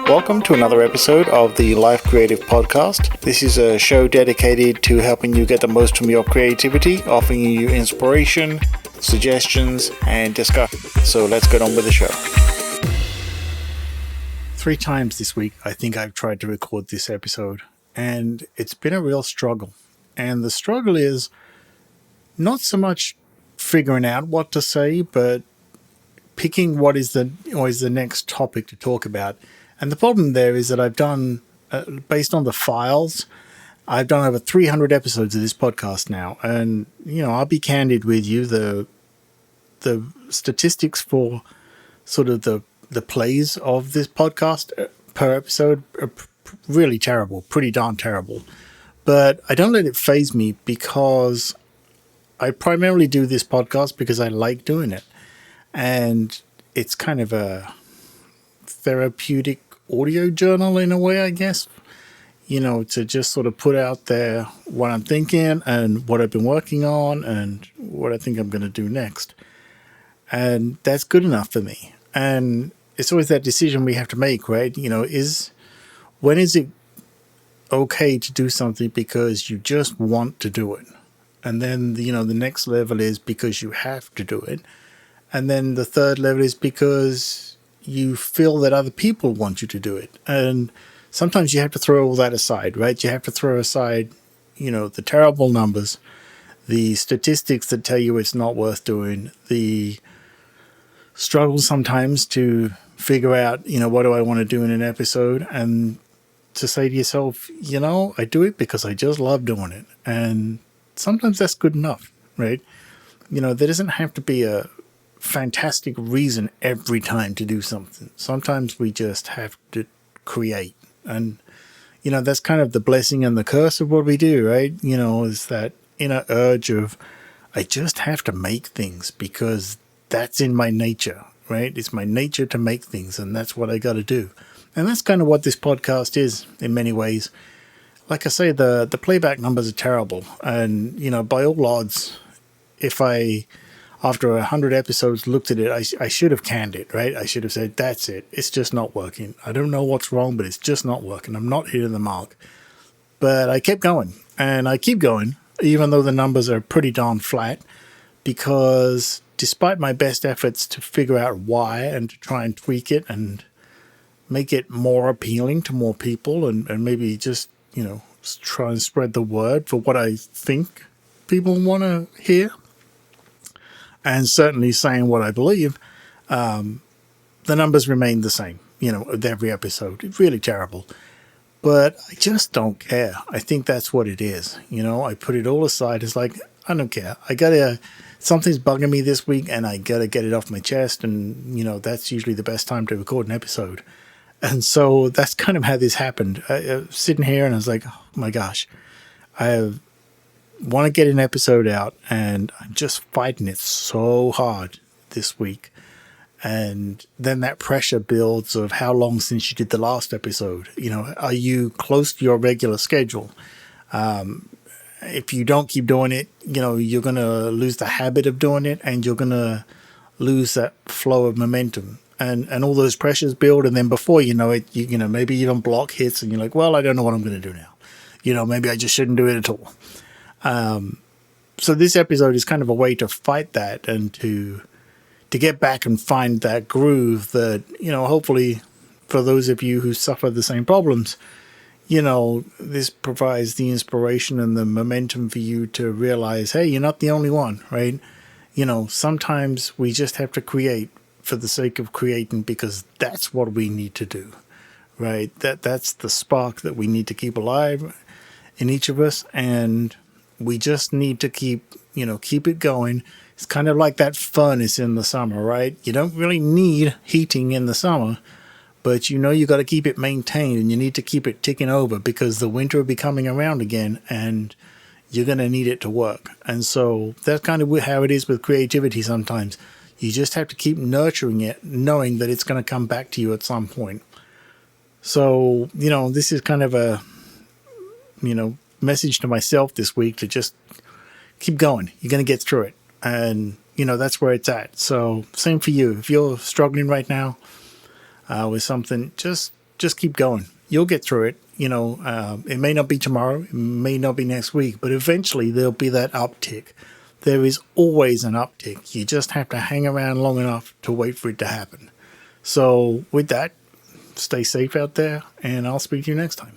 Welcome to another episode of the Life Creative Podcast. This is a show dedicated to helping you get the most from your creativity, offering you inspiration, suggestions, and discussion. So let's get on with the show. 3 times this week, I think I've tried to record this episode, and it's been a real struggle. And the struggle is not so much figuring out what to say, but picking what is the next topic to talk about. And the problem there is that I've done, based on the files, I've done over 300 episodes of this podcast now. And, I'll be candid with you. The statistics for sort of the plays of this podcast per episode are really terrible, pretty darn terrible. But I don't let it faze me because I primarily do this podcast because I like doing it. And it's kind of a therapeutic audio journal in a way, I guess, to just sort of put out there what I'm thinking and what I've been working on and what I think I'm going to do next. And that's good enough for me. And it's always that decision we have to make, right? When is it okay to do something because you just want to do it? And then, the next level is because you have to do it. And then the third level is because you feel that other people want you to do it. And sometimes you have to throw all that aside, right? You have to throw aside, the terrible numbers, the statistics that tell you it's not worth doing, the struggle sometimes to figure out, what do I want to do in an episode, and to say to yourself, I do it because I just love doing it. And sometimes that's good enough, right? There doesn't have to be a fantastic reason every time to do something. Sometimes we just have to create. And, that's kind of the blessing and the curse of what we do, right? Is that inner urge of, I just have to make things because that's in my nature, right? It's my nature to make things, and that's what I got to do. And that's kind of what this podcast is in many ways. Like I say, the playback numbers are terrible. And, by all odds, if I, after 100 episodes, looked at it, I should have canned it, right? I should have said, that's it. It's just not working. I don't know what's wrong, but it's just not working. I'm not hitting the mark. But I kept going. And I keep going, even though the numbers are pretty darn flat, because despite my best efforts to figure out why and to try and tweak it and make it more appealing to more people and maybe just, try and spread the word for what I think people want to hear, and certainly saying what I believe, the numbers remain the same, with every episode. It's really terrible. But I just don't care. I think that's what it is. I put it all aside. It's like, I don't care. Something's bugging me this week and I got to get it off my chest. And, that's usually the best time to record an episode. And so that's kind of how this happened. I was sitting here and I was like, oh my gosh, I want to get an episode out and I'm just fighting it so hard this week. And then that pressure builds of how long since you did the last episode. Are you close to your regular schedule? If you don't keep doing it, you're going to lose the habit of doing it and you're going to lose that flow of momentum. And all those pressures build, and then before you know it, maybe even block hits, and you're like, well, I don't know what I'm going to do now. Maybe I just shouldn't do it at all. So this episode is kind of a way to fight that and to get back and find that groove that, hopefully for those of you who suffer the same problems, this provides the inspiration and the momentum for you to realize, hey, you're not the only one, right? Sometimes we just have to create for the sake of creating because that's what we need to do, right? That's the spark that we need to keep alive in each of us, and we just need to keep it going. It's kind of like that furnace in the summer, right? You don't really need heating in the summer, but you got to keep it maintained and you need to keep it ticking over because the winter will be coming around again and you're going to need it to work. And so that's kind of how it is with creativity sometimes. You just have to keep nurturing it, knowing that it's going to come back to you at some point. So, this is kind of a, message to myself this week to just keep going. You're going to get through it. And, that's where it's at. So same for you. If you're struggling right now with something, just keep going. You'll get through it. It may not be tomorrow, it may not be next week, but eventually there'll be that uptick. There is always an uptick. You just have to hang around long enough to wait for it to happen. So with that, stay safe out there, and I'll speak to you next time.